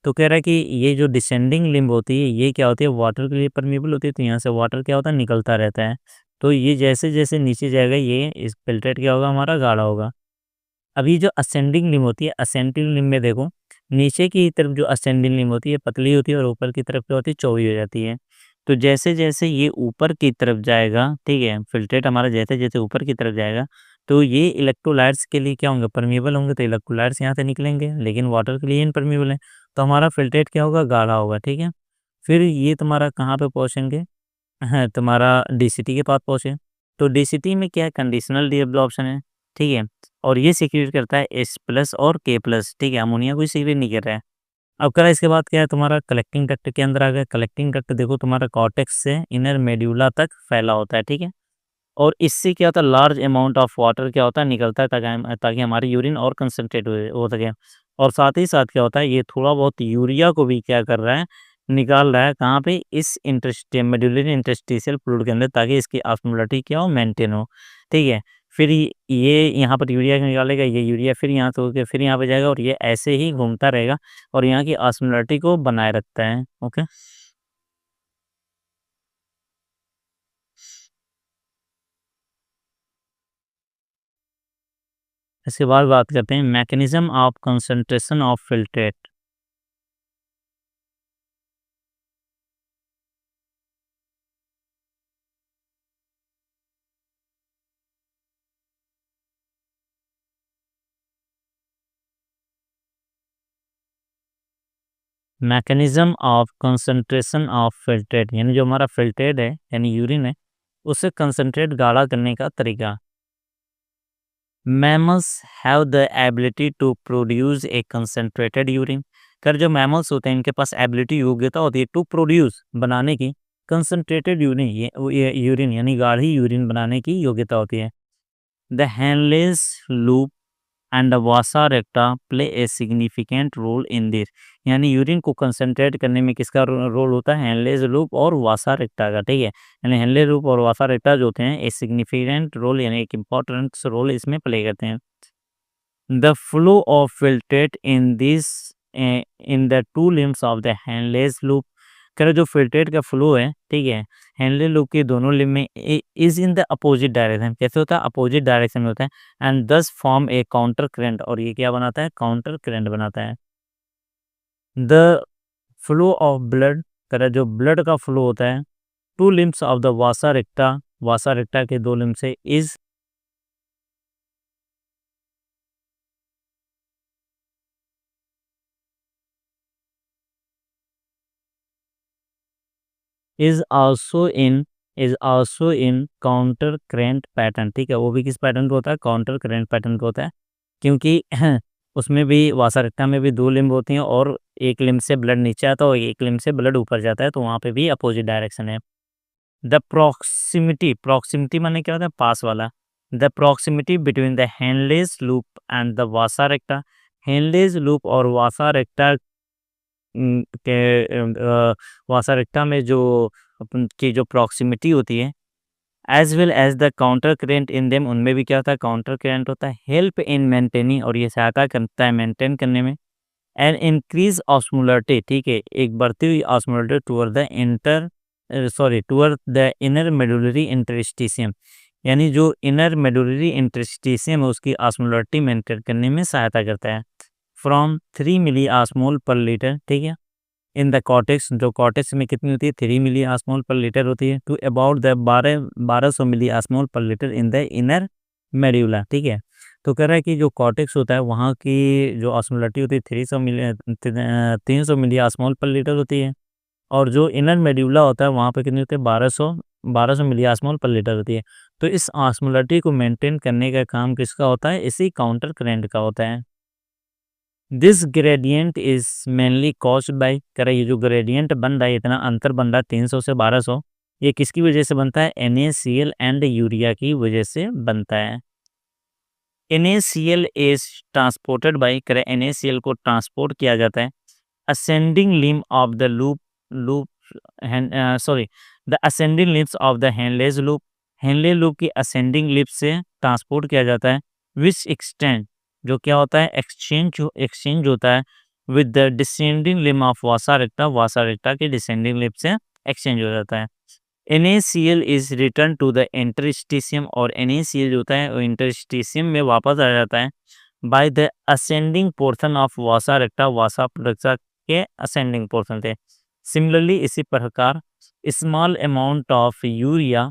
[SPEAKER 1] तो कह रहा है कि ये जो डिसेंडिंग लिम्ब होती है ये क्या होती है, वाटर के लिए परमिएबल होती है, तो यहाँ से वाटर क्या होता है, निकलता रहता है। तो ये जैसे-जैसे नीचे जाएगा ये इस फ़िल्ट्रेट क्या होगा, हमारा गाढ़ा होगा। अभी जो असेंडिंग लिम्ब होती है, असेंडिंग लिम्ब में देखो, नीचे की तरफ जो असेंडिंग लिम्ब होती है पतली होती है और ऊपर की तरफ क्या होती है, चौड़ी हो जाती है। तो जैसे-जैसे ये ऊपर की तरफ जाएगा, ठीक है? फ़िल्ट्रेट हमारा जैसे-जैसे ऊपर की तरफ जाएगा, तो ये इलेक्ट्रोलाइट्स के लिए क्या होंगे, परमिएबल होंगे, तो इलेक्ट्रोलाइट्स यहाँ से निकलेंगे, लेकिन वाटर के लिए इम्परमिएबल है। तो हमारा फ़िल्ट्रेट क्या होगा, गाढ़ा होगा, ठीक है? फिर ये तुम्हारा कहाँ पे पहुँचेंगे, हाँ, तुम्हारा डीसीटी के पास पहुँचे। तो डीसीटी में क्या है, कंडीशनल डीएब्ज़ॉर्प्शन है, ठीक है? और ये सीक्रेट करता है H+ और K+, ठीक है? अमोनिया कोई सीक्रेट नहीं कर रहा है। अब करा इसके बाद क्या है, तुम्हारा कलेक्टिंग डक्ट के अंदर आ गया। कलेक्टिंग डक्ट देखो तुम्हारा कॉर्टेक्स से इनर मेड्यूला तक फैला होता है, ठीक है? और इससे क्या होता है, लार्ज अमाउंट ऑफ वाटर क्या होता है, निकलता है ताकि हमारी यूरिन और कंसंट्रेट हो सके। और साथ ही साथ क्या होता है, ये थोड़ा बहुत यूरिया को भी क्या कर रहा है, निकाल रहा है, कहाँ पे, इस मेडुलरी इंटरस्टिशियल फ्लूइड के अंदर, ताकि इसकी ऑस्मोलैरिटी क्या हो, मेंटेन हो, ठीक है? फिर ये यहाँ पर यूरिया को निकालेगा, ये यूरिया फिर यहाँ से होके फिर यहाँ पे जाएगा और ये ऐसे ही घूमता रहेगा और यहाँ की ऑस्मोलैरिटी को बनाए रखता है। ओके? इसके बाद बात करते हैं mechanism of concentration of filtrate. Mechanism of concentration of filtrate, यानी जो हमारा फिल्ट्रेट है यानी यूरिन है, उसे कंसंट्रेट गाढ़ा करने का तरीका। Mammals have the ability to produce a concentrated urine. कर जो मैमल्स होते हैं इनके पास एबिलिटी, योग्यता होती है टू प्रोड्यूस, बनाने की, कंसंट्रेटेड यूरिन, ये यूरिन यानी गाढ़ी यूरिन बनाने की योग्यता होती है। The Henle's loop and vasa recta play a significant role in this, यानी यूरिन को कंसंट्रेट करने में किसका रोल होता है, हेनलेस लूप और वासा रेक्टा का, ठीक है? यानी हेनले लूप और वासा रेक्टा जो होते हैं ए सिग्निफिकेंट रोल, यानी एक इम्पोर्टेंट रोल इसमें प्ले करते हैं। The flow of filtrate in this in the two limbs of the Henle's loop, कह रहे जो फिल्ट्रेट का फ्लो है, ठीक है, हेनले लूप के दोनों लिम्ब में is in the opposite direction, कैसे होता है, अपोजिट डायरेक्शन में होता है, एंड दस फॉर्म ए काउंटर करंट, और ये क्या बनाता है, काउंटर करंट बनाता है। द फ्लो ऑफ ब्लड, कह रहा जो ब्लड का फ्लो होता है टू लिम्स ऑफ द वासा रेक्टा के दो लिम्ब से is also in counter current pattern, ठीक है? वो भी किस पैटर्न का होता है, काउंटर करेंट पैटर्न का होता है, क्योंकि उसमें भी वासारेक्टा में भी दो लिम्ब होती हैं और एक लिम्ब से ब्लड नीचे आता है और एक लिम्ब से ब्लड ऊपर जाता है, तो वहाँ पे भी अपोजिट डायरेक्शन है। द प्रॉक्सिमिटी माने क्या होता है, पास वाला। The proximity between the Henle's loop and the vasa recta, Henle's loop और वासारेक्टा वासारेक्टा में जो अपन की जो प्रॉक्सिमिटी होती है, as well as the counter current in them, उनमें भी क्या होता है, काउंटर करेंट होता है, हेल्प इन मेंटेनिंग, और ये सहायता करता है मेंटेन करने में, एंड इंक्रीज ऑस्मोलैरिटी, ठीक है, एक बढ़ती हुई osmolarity toward the inner medullary interstitium, यानी जो इनर मेडुलरी इंटरस्टिशियम है उसकी ऑस्मोलैरिटी मेंटेन करने में सहायता करता है। From 3 milli osmol per litre, ठीक है, इन द कॉर्टेक्स, जो कॉर्टेक्स में कितनी होती है, 3 मिली ऑस्मोल पर लीटर होती है, to about the 1200 milli osmol per litre in the inner medulla, ठीक है? तो कह रहा है कि जो कॉर्टेक्स होता है वहाँ की जो ऑस्मोलरिटी होती है 300 मिली ऑस्मोल पर लीटर होती है, और जो इनर मेड्यूला होता है वहाँ पे कितनी होती है 1200 मिली ऑस्मोल पर लीटर होती है। तो इस ऑस्मोलरिटी को मेंटेन करने का काम किसका होता है, इसी काउंटर करंट का होता है। This gradient is mainly caused by, कह रहा है ये जो ग्रेडियंट बन रहा है, इतना अंतर बन रहा है 300 से 1200, ये किसकी वजह से बनता है, NaCl एंड यूरिया की वजह से बनता है। NaCl इज ट्रांसपोर्टेड बाय, कह रहा है NaCl को ट्रांसपोर्ट किया जाता है ascending limb of the the ascending limbs of the Henle's loop, Henle loop की ascending lip से ट्रांसपोर्ट किया जाता है, which extend, जो क्या होता है एक्सचेंज होता है with the descending limb of vasa recta के descending lip से एक्सचेंज हो जाता है। NaCl is returned to the interstitium, और NaCl जो होता है वो interstitium में वापस आ जाता है by the ascending portion of vasa recta के ascending portion थे। सिमिलरली इसी प्रकार small amount of urea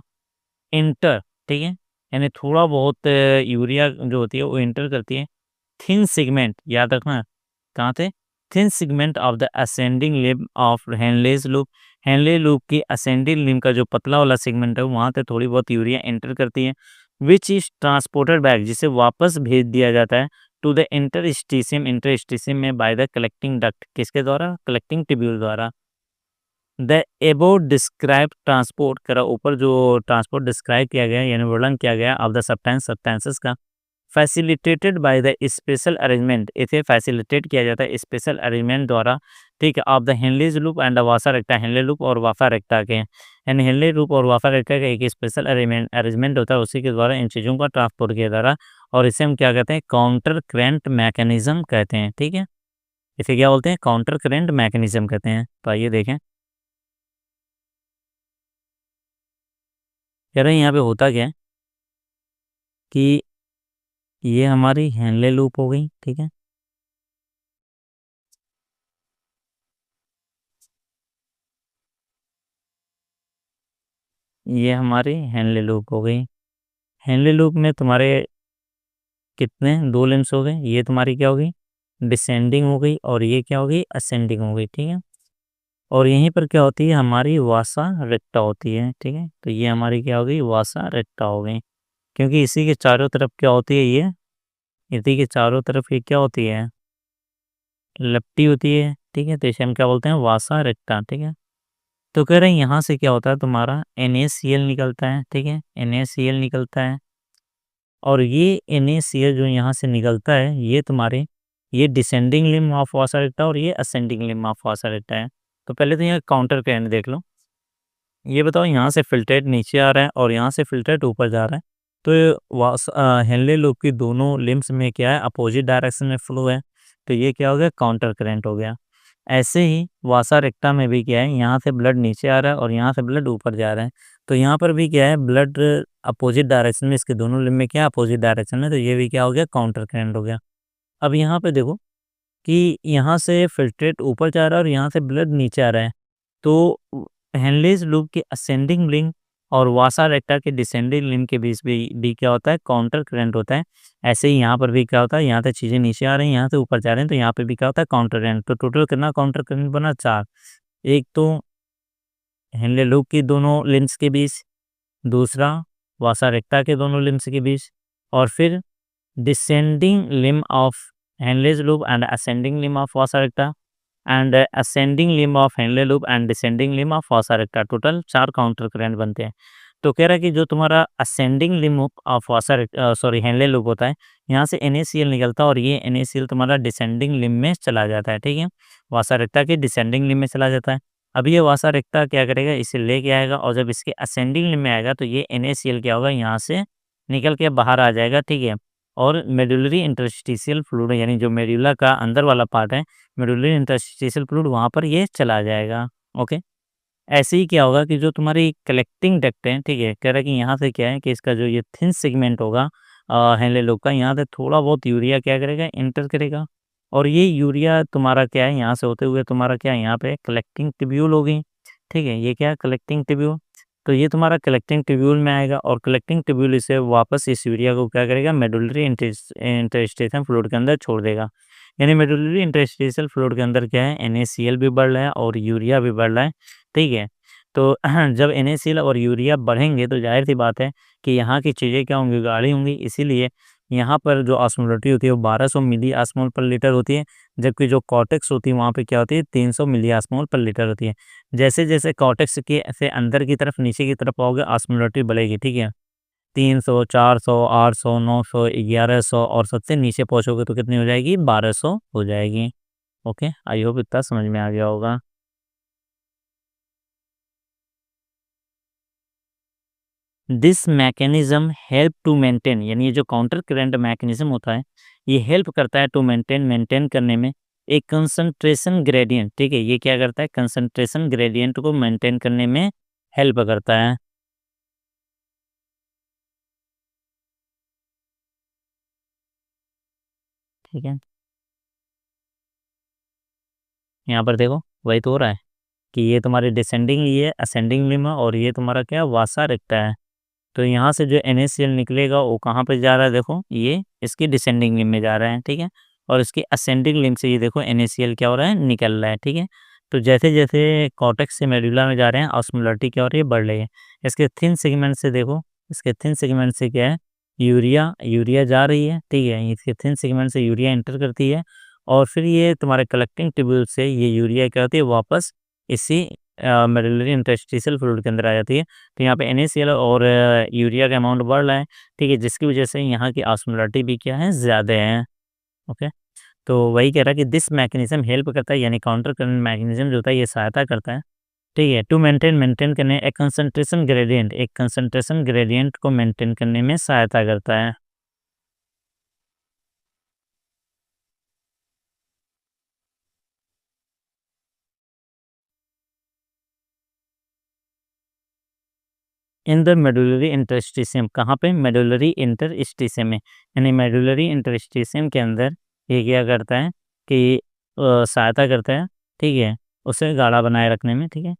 [SPEAKER 1] inter, ठीक है, यानी थोड़ा बहुत यूरिया जो होती है वो इंटर करती है थिन सेगमेंट, याद रखना कहाँ थे, thin segment of the ascending limb of Henle's loop, Henle loop की असेंडिंग लिम्ब का जो पतला वाला सेगमेंट है वहाँ से थोड़ी बहुत यूरिया एंटर करती है, विच इज ट्रांसपोर्टेड बैक, जिसे वापस भेज दिया जाता है टू द इंटरस्टिशियम में बाय द कलेक्टिंग डक्ट, किसके द्वारा, कलेक्टिंग ट्यूब्यूल द्वारा। द एबो डिस्क्राइब ट्रांसपोर्ट, करा ऊपर जो ट्रांसपोर्ट डिस्क्राइब किया गया यानी वर्णन किया गया ऑफ द सब्सटेंसेस का, facilitated by the special arrangement, इसे फैसिलिटेट किया जाता है स्पेशल अरेंजमेंट द्वारा, ठीक है, of the Henle's loop and vasa recta, Henle loop और वाफा रेक्टा के, यानी हेनले लूप और वाफा रेक्टा का एक स्पेशल अरेंजमेंट होता है, उसी के द्वारा इन चीज़ों का ट्रांसपोर्ट किया जा रहा, और इसे हम क्या कहते हैं, काउंटर करेंट मैकेनिज्म कहते हैं, ठीक है, इसे क्या बोलते हैं, काउंटर करेंट मैकेनिज्म कहते हैं। तो आइए देखें, कह रहे हैं यहाँ पे होता क्या है कि ये हमारी हेनले लूप हो गई, ठीक है, ये हमारी हेनले लूप हो गई। हेनले लूप में तुम्हारे कितने, दो लिम्स हो गए, ये तुम्हारी क्या हो गई, डिसेंडिंग हो गई, और ये क्या हो गई, असेंडिंग हो गई, ठीक है, और यहीं पर क्या होती है, हमारी वासा रेक्टा होती है, ठीक है, तो ये हमारी क्या हो गई, वासा रेक्टा हो गई, क्योंकि इसी के चारों तरफ क्या होती है, ये इसी के चारों तरफ ये क्या होती है, लपटी होती है, ठीक है, तो इसे हम क्या बोलते हैं, वासा रेक्टा, ठीक है। तो कह रहे हैं यहाँ से क्या होता है, तुम्हारा NaCl निकलता है, ठीक है, NaCl निकलता है, और ये NaCl जो यहाँ से निकलता है ये तुम्हारे, ये डिसेंडिंग लिम्ब ऑफ वासा रेक्टा और ये असेंडिंग लिम्ब ऑफ वासा रेक्टा है। तो पहले तो यहाँ काउंटर करंट देख लो, ये बताओ यहाँ से फिल्ट्रेट नीचे आ रहा है और यहाँ से फिल्ट्रेट ऊपर जा रहा है, तो हेनले लूप की दोनों लिम्स में क्या है, अपोजिट डायरेक्शन में फ्लो है, तो ये क्या हो गया, काउंटर करंट हो गया। ऐसे ही वासा रेक्टा में भी क्या है, यहाँ से ब्लड नीचे आ रहा है और यहाँ से ब्लड ऊपर जा रहा है, तो यहाँ पर भी क्या है, ब्लड अपोजिट डायरेक्शन में, इसके दोनों लिम्ब में क्या अपोजिट डायरेक्शन में, तो ये भी क्या हो गया, काउंटर करंट हो गया। अब यहाँ पे देखो कि यहाँ से फिल्ट्रेट ऊपर जा रहा है और यहाँ से ब्लड नीचे आ रहा है, तो हेनलेज लूप के असेंडिंग लिंक और वासा रेक्टा के डिसेंडिंग लिंक के बीच भी क्या होता है, काउंटर करंट होता है। ऐसे ही यहाँ पर भी क्या होता है, यहाँ से चीज़ें नीचे आ रही हैं, यहाँ से ऊपर जा रहे हैं, तो यहाँ पे भी क्या होता है, काउंटर करंट। तो टोटल कितना काउंटर करंट बना, 4, एक तो हेनले लूप की दोनों लिम्स के बीच, दूसरा वासा रेक्टा के दोनों लिम्स के बीच, और फिर descending limb of Henle's loop and ascending limb of Vasa रेक्टा and ascending limb of Henle loop and descending limb of Vasa रेक्टा, total 4 counter current बनते हैं। तो कह रहा है कि जो तुम्हारा ascending limb of Vasa sorry Henle loop होता है, यहाँ से NaCl निकलता है और ये NaCl तुम्हारा डिसेंडिंग लिम्ब में चला जाता है, ठीक है, वासा रेक्टा के डिसेंडिंग लिम्ब में चला जाता है। अब ये वासा रेक्टा क्या करेगा, इसे लेके आएगा, और जब इसके असेंडिंग लिम्ब में आएगा तो ये NaCl क्या होगा, यहाँ से निकल के बाहर आ जाएगा, ठीक है, और मेडुलरी इंटरस्टिशियल फ्लूइड, यानी जो मेडुला का अंदर वाला पार्ट है, मेडुलरी इंटरस्टिशियल फ्लूइड, वहाँ पर ये चला जाएगा। ओके, ऐसे ही क्या होगा कि जो तुम्हारी कलेक्टिंग डक्ट है, ठीक है, कह रहा है कि यहाँ से क्या है कि इसका जो ये थिन सेगमेंट होगा हेनले लूप का, यहाँ से थोड़ा बहुत यूरिया क्या करेगा, इंटर करेगा, और ये यूरिया तुम्हारा क्या है, यहाँ से होते हुए तुम्हारा क्या है, यहाँ पे कलेक्टिंग ट्यूब्यूल होगी, ठीक है, ये क्या है, कलेक्टिंग ट्यूब्यूल, तो ये तुम्हारा कलेक्टिंग ट्यूब्यूल में आएगा और कलेक्टिंग ट्यूब्यूल इसे वापस इस यूरिया को क्या करेगा, मेडुलरी इंटरस्टिशियल फ्लूइड के अंदर छोड़ देगा। यानी मेडुलरी इंटरस्टिशियल फ्लूइड के अंदर क्या है, NaCl भी बढ़ रहा है और यूरिया भी बढ़ रहा है, ठीक है। तो जब NaCl और यूरिया बढ़ेंगे तो ज़ाहिर-सी बात है कि यहाँ की चीज़ें क्या होंगी, गाढ़ी होंगी। इसीलिए यहाँ पर जो ऑस्मोलरिटी होती है वो 1200 मिली ऑस्मोल पर लीटर होती है, जबकि जो कॉर्टेक्स होती है वहाँ पे क्या होती है, 300 मिली ऑस्मोल पर लीटर होती है। जैसे-जैसे कॉर्टेक्स के से अंदर की तरफ, नीचे की तरफ आओगे, ऑस्मोलरिटी बढ़ेगी, ठीक है। 300, 400, 800, 900, 1100 और सबसे नीचे पहुँचोगे तो कितनी हो जाएगी, 1200 हो जाएगी। ओके, आई होप इतना समझ में आ गया होगा। This mechanism help to maintain, यानी ये जो काउंटर करंट मैकेनिज्म होता है, ये हेल्प करता है टू मेंटेन करने में एक कंसंट्रेशन ग्रेडियंट, ठीक है। ये क्या करता है, कंसंट्रेशन ग्रेडियंट को मेंटेन करने में हेल्प करता है, ठीक है। यहाँ पर देखो वही तो हो रहा है कि ये तुम्हारी डिसेंडिंग, ये असेंडिंग लिम्ब है और ये तुम्हारा क्या, वासा रेक्टा है। तो यहाँ से जो NaCl निकलेगा वो कहाँ पे जा रहा है, देखो ये इसकी डिसेंडिंग लिम्ब में जा रहा है, ठीक है। और इसकी असेंडिंग लिम्ब से ये देखो NaCl क्या हो रहा है, निकल रहा है, ठीक है। तो जैसे-जैसे कॉर्टेक्स से मेडुला में जा रहे हैं, ऑस्मोलरिटी क्या हो रही है, बढ़ रही है। इसके थिन सेगमेंट से देखो, इसके थिन सेगमेंट से क्या है, यूरिया यूरिया जा रही है, ठीक है। इसके थिन सेगमेंट से यूरिया एंटर करती है और फिर ये तुम्हारे कलेक्टिंग ट्यूब्यूल से ये यूरिया क्या होती है, वापस इसी मेडुलरी इंटरस्टिशियल फ्लूइड के अंदर आ जाती है। तो यहाँ पे NaCl और यूरिया का अमाउंट बढ़ रहा है, ठीक है, जिसकी वजह से यहाँ की ऑस्मोलरिटी भी क्या है, ज़्यादा है। ओके, तो वही कह रहा है कि दिस मैकेनिज्म हेल्प करता है, यानी काउंटर करंट मैकेनिज्म जो होता है ये सहायता करता है, ठीक है, टू मेंटेन करने एक कंसंट्रेशन ग्रेडियंट को मेंटेन करने में सहायता करता है। इन द मेडुलरी इंटरस्टिशियम, कहाँ पे, मेडुलरी इंटरस्टिशियम में, यानी मेडुलरी इंटरस्टिशियम के अंदर ये क्या करता है कि सहायता करता है, ठीक है, उसे गाढ़ा बनाए रखने में, ठीक है।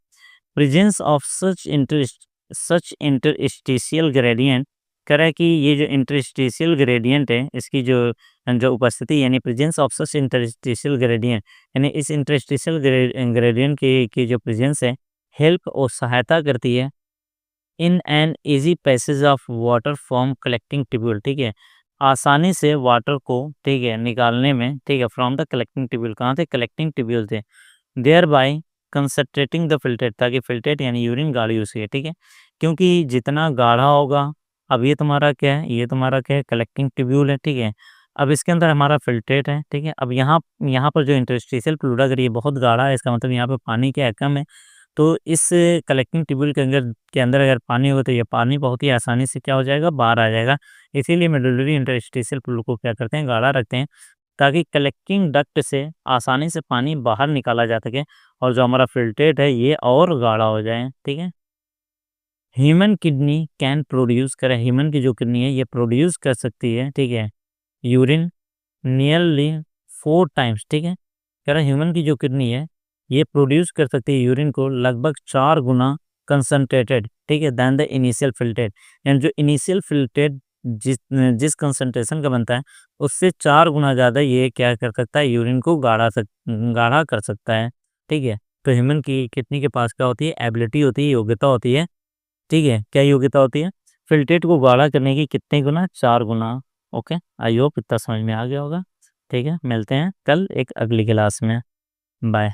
[SPEAKER 1] Presence of such interstitial gradient, कह रहा है कि ये जो इंटरस्टिशियल ग्रेडियंट है इसकी जो जो उपस्थिति, यानी presence of such interstitial gradient, यानी इस इंटरस्टिशियल ग्रेडियंट की जो प्रेजेंस है, हेल्प और सहायता करती है in an easy passage of water from collecting tubule, ठीक है, आसानी से वाटर को, ठीक है, निकालने में, ठीक है, फ्रॉम द कलेक्टिंग ट्यूब्यूल, कहाँ थे, कलेक्टिंग ट्यूब्यूल थे, thereby concentrating the filtrate, ताकि फिल्ट्रेट यानी यूरिन गाढ़ी हो सके, ठीक है। क्योंकि जितना गाढ़ा होगा, अब ये तुम्हारा क्या है, ये तुम्हारा क्या है, कलेक्टिंग ट्यूब्यूल है, ठीक है। अब इसके अंदर हमारा फिल्ट्रेट है, ठीक है। अब यहाँ यहाँ पर जो इंटरस्टिशियल फ्लूइड अगर ये बहुत गाढ़ा है, इसका मतलब यहाँ पे पानी क्या है, कम है। तो इस कलेक्टिंग ट्यूब्यूल के अंदर अगर पानी होगा तो ये पानी बहुत ही आसानी से क्या हो जाएगा, बाहर आ जाएगा। इसीलिए मेडुलरी इंटरस्टिशियल फ्लूइड को क्या करते हैं, गाढ़ा रखते हैं, ताकि कलेक्टिंग डक्ट से आसानी से पानी बाहर निकाला जा सके और जो हमारा फिल्ट्रेट है ये और गाढ़ा हो जाए, ठीक है। ह्यूमन किडनी कैन प्रोड्यूस करें, ह्यूमन की जो किडनी है ये प्रोड्यूस कर सकती है, ठीक है, यूरिन नियरली 4 टाइम्स, ठीक है। कह रहा है ह्यूमन की जो किडनी है ये प्रोड्यूस कर सकती है यूरिन को लगभग 4 गुना कंसंट्रेटेड, ठीक है, दैन द इनिशियल फिल्ट्रेट, यानी जो इनिशियल फिल्ट्रेट जिस जिस कंसंट्रेशन का बनता है उससे 4 गुना ज़्यादा ये क्या कर सकता है, यूरिन को गाढ़ा कर सकता है, ठीक है। तो ह्यूमन की किडनी के पास क्या होती है, एबिलिटी होती है, योग्यता होती है, ठीक है, क्या योग्यता होती है, फिल्ट्रेट को गाढ़ा करने की, कितने गुना, 4 गुना। ओके, आई होप इतना समझ में आ गया होगा, ठीक है। मिलते हैं कल एक अगली क्लास में, बाय।